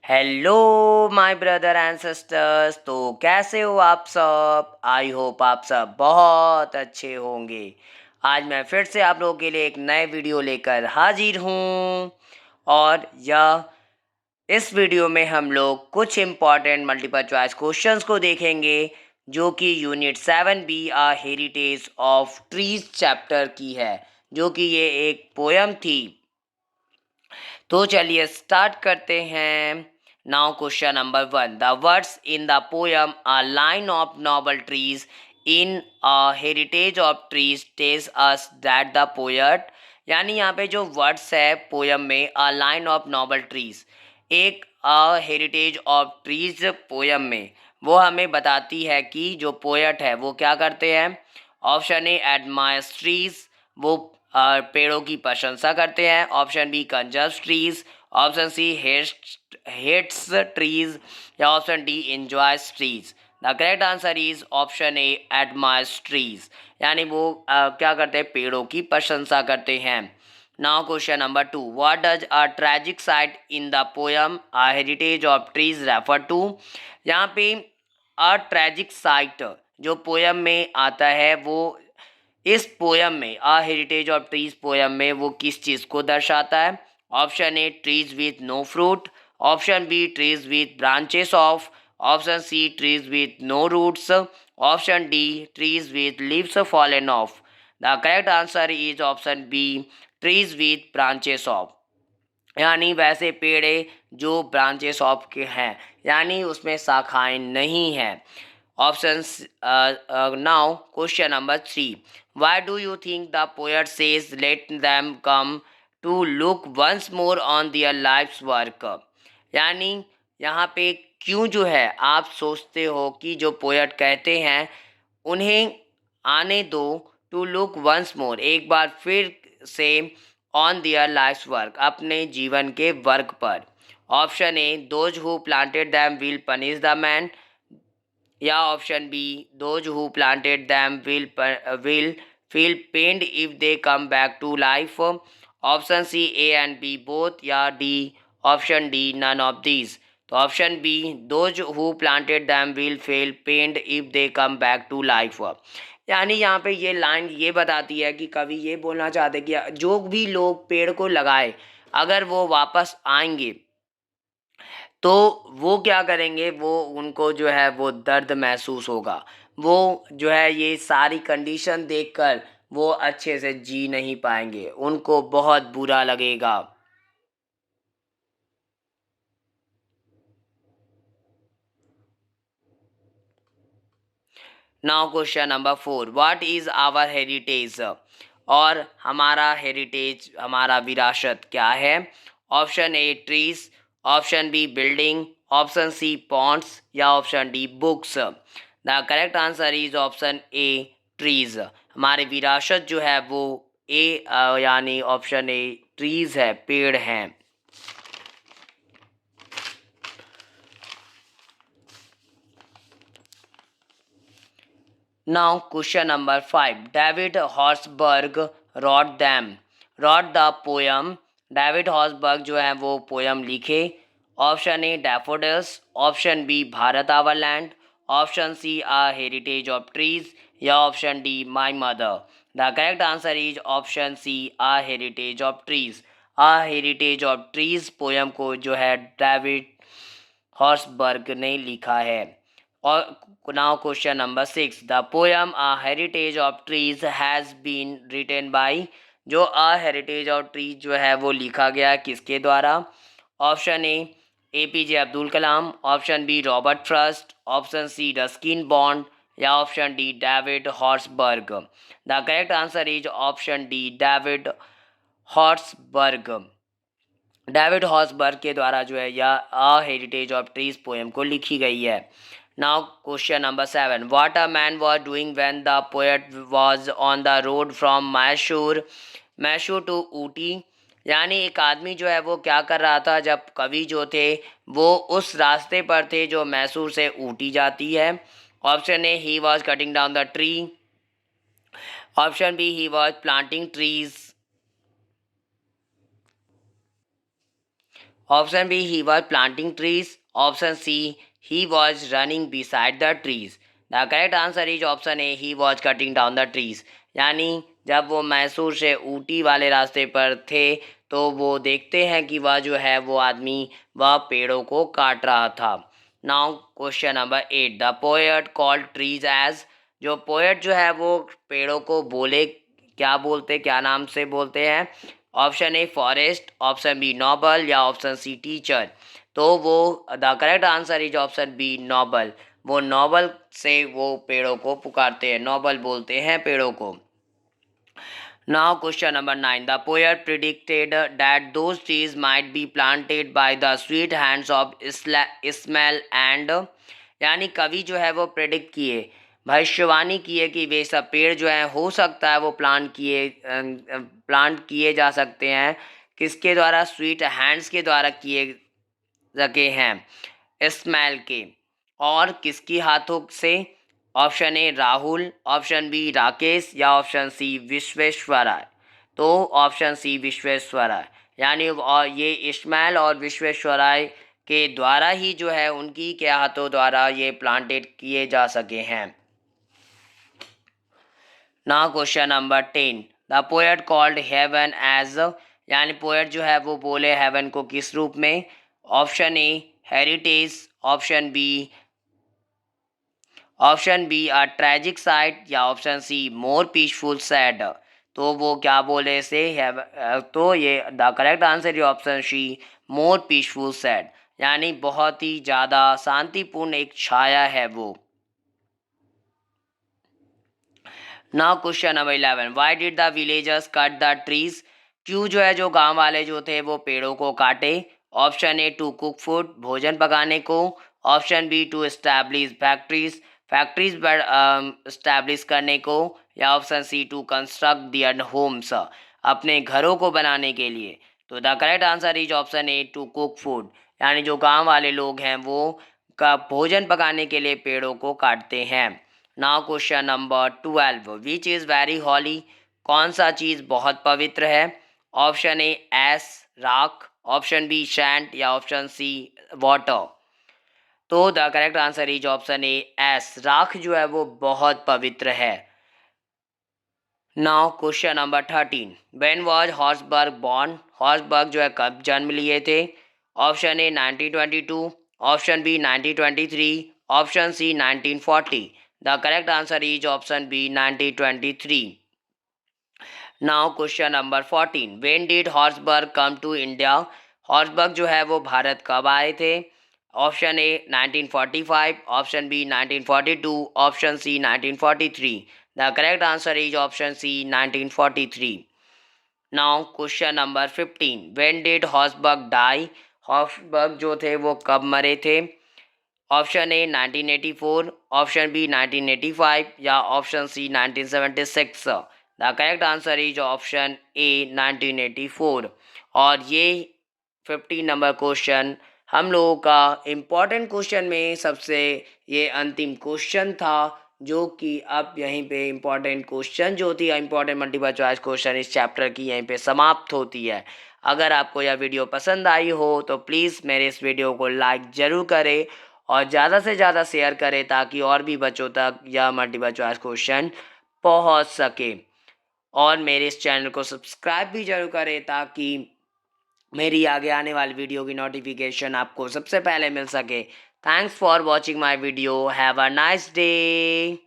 Hello my brother and sisters. तो कैसे हो आप सब? आई होप आप सब बहुत अच्छे होंगे। आज मैं फिर से आप लोगों के लिए एक नए वीडियो लेकर हाजिर हूँ। और यह इस वीडियो में हम लोग कुछ इम्पॉर्टेंट मल्टीपल चॉइस क्वेश्चंस को देखेंगे जो कि unit 7B a heritage of trees chapter की है, जो कि ये एक पोयम थी। तो चलिए स्टार्ट करते हैं। Now question number 1, the words in the poem a line of noble trees in a heritage of trees tells us that the poet, यानी यहाँ पे जो वर्ड्स है पोयम में a line of noble trees, एक a heritage of trees poem में, वो हमें बताती है कि जो पोएट है वो क्या करते हैं। ऑप्शन ए एडमायर्स ट्रीज, वो पेड़ों की प्रशंसा करते हैं। Option B conserves trees. Option C hates trees. या option D enjoys trees. The correct answer is option A admires trees, यानी वो क्या करते हैं, पेड़ों की प्रशंसा करते हैं। Now question number 2, what does a tragic sight in the poem a heritage of trees refer to. यहाँ पे अ ट्रेजिक साइट जो पोयम में आता है, वो इस पोयम में a heritage of trees poem में वो किस चीज़ को दर्शाता है। Option A trees with no fruit. Option B trees with branches off. Option C trees with no roots. Option D trees with leaves fallen off. The correct answer is option B trees with branches off, यानी वैसे पेड़े जो branches of के हैं, यानी उसमें शाखाएं नहीं हैं। Options now question number 3, why do you think the poet says let them come to look once more on their life's work, यानी यहाँ पे क्यों जो है आप सोचते हो कि जो पोएट कहते हैं उन्हें आने दो, टू लुक वंस मोर, एक बार फिर से, ऑन दियर लाइफ्स वर्क, अपने जीवन के वर्क पर। Option A those who planted them will punish the man. या option B those who planted them will feel pained if they come back to life. Option C A and B both. या D option D none of these. तो option B those who planted them will feel pained if they come back to life, यानी यहाँ पे ये line ये बताती है कि कवि ये बोलना चाहते कि जो भी लोग पेड़ को लगाए, अगर वो वापस आएंगे तो वो क्या करेंगे, वो उनको जो है वो दर्द महसूस होगा। वो जो है ये सारी कंडीशन देखकर वो अच्छे से जी नहीं पाएंगे, उनको बहुत बुरा लगेगा। Now question number 4, what is our heritage, और हमारा हेरिटेज, हमारा विरासत क्या है। Option A trees. Option B building. Option C ponds. या option D books. The correct answer is option A trees. हमारी विरासत जो है वो ए यानी ऑप्शन ए ट्रीज है, पेड़ हैं। Now question number 5. David Horsburgh wrote them. Wrote the poem. David Horsburgh जो है वो पोयम लिखे। Option A daffodils. Option B Bharat our land. Option C a heritage of trees. या option D my mother. The correct answer is option C a heritage of trees. A heritage of trees poem को जो है David Horsburgh ने लिखा है। और now question number 6, the poem a heritage of trees has been written by, जो a heritage of trees जो है वो लिखा गया किसके द्वारा। Option A P J Abdul Kalam. Option B Robert Frost. Option C Ruskin Bond. या option D David Horsburgh. The correct answer is option D David Horsburgh. David Horsburgh के द्वारा जो है यह a heritage of trees poem को लिखी गई है। Now question number 7, what a man was doing when the poet was on the road from Mysore to Ooty, यानी एक आदमी जो है वो क्या कर रहा था जब कवि जो थे वो उस रास्ते पर थे जो मैसूर से ऊटी जाती है। Option A he was cutting down the tree. Option B he was planting trees. Option B he was planting trees, option C he was running beside the trees. The correct answer is option A he was cutting down the trees. यानी जब वो मैसूर से ऊटी वाले रास्ते पर थे तो वो देखते हैं कि वह जो है वो आदमी वह पेड़ों को काट रहा था। Now question number 8, the poet called trees as. जो पोएट जो है वो पेड़ों को बोले, क्या बोलते, क्या नाम से बोलते हैं? Option A forest, option B noble या ऑप्शन सी टीचर। तो वो the correct answer is option B noble. वो नोबल से वो पेड़ों को पुकारते हैं, नोबल बोलते हैं पेड़ों को। Now question number 9. The poet predicted that those trees might be planted by the sweet hands of Ismail and, यानी कवि जो है वो प्रेडिक्ट किए, भविष्यवाणी किए कि वे सब पेड़ जो है हो सकता है वो प्लांट किए जा सकते हैं। किसके द्वारा? स्वीट हैंड्स के द्वारा किए सके हैं, इस्माइल के। और किसकी हाथों से? Option A Rahul, option B Rakesh या ऑप्शन सी विश्वेश्वराय। तो ऑप्शन सी विश्वेश्वराय, यानी और ये इस्माइल और विश्वेश्वराय के द्वारा ही जो है उनकी के हाथों द्वारा ये प्लांटेड किए जा सके हैं। Now question number 10, the poet called heaven as. यानी पोएट जो है वो बोले हेवन को किस रूप में? Option A heritage, option B a tragic sight या option C more peaceful shade. तो वो क्या बोले से तो ये द करेक्ट आंसर है option C more peaceful shade, यानी बहुत ही ज़्यादा शांतिपूर्ण एक छाया है वो। Now question number 11, why did the villagers cut the trees. क्यों जो है जो गांव वाले जो थे वो पेड़ों को काटे? Option A to cook food, भोजन पकाने को, option B to establish factories, factories establish करने को, या option C to construct their homes, अपने घरों को बनाने के लिए। तो the correct answer is option A to cook food, यानी जो गांव वाले लोग हैं वो का भोजन पकाने के लिए पेड़ों को काटते हैं। Now question number 12, which is very holy. कौन सा चीज़ बहुत पवित्र है? ऑप्शन ए एस राख, ऑप्शन बी सैंड या ऑप्शन सी वाटर। तो the correct answer is option A ash राख जो है वो बहुत पवित्र है। Now question number 13, when was Horsburgh born. Horsburgh जो है कब जन्म लिए थे? Option A 1922, option B 1923, option C 1940। The correct answer is option B 1923। Now question number 14, when did Horsburgh come to India. Horsburgh जो है वो भारत कब आए थे? Option A 1945, option B 1942, option C 1943। The correct answer is option C 1943। Now question number 15, when did Horsburgh die. Horsburgh जो थे वो कब मरे थे? ऑप्शन ए 1984, ऑप्शन बी 1985 या option C 1976। The correct answer is option A 1984। और ये 15 number question हम लोगों का इम्पॉर्टेंट क्वेश्चन में सबसे ये अंतिम क्वेश्चन था, जो कि अब यहीं पे इम्पॉर्टेंट क्वेश्चन जो होती है इम्पॉर्टेंट मल्टीपल चॉइस क्वेश्चन इस चैप्टर की यहीं पे समाप्त होती है। अगर आपको यह वीडियो पसंद आई हो तो प्लीज़ मेरे इस वीडियो को लाइक ज़रूर करें और ज़्यादा से ज़्यादा शेयर करें ताकि और भी बच्चों तक यह मल्टीपल चॉइस क्वेश्चन पहुंच सके। और मेरे इस चैनल को सब्सक्राइब भी जरूर करें ताकि मेरी आगे आने वाली वीडियो की नोटिफिकेशन आपको सबसे पहले मिल सके। Thanks for watching my video. Have a nice day.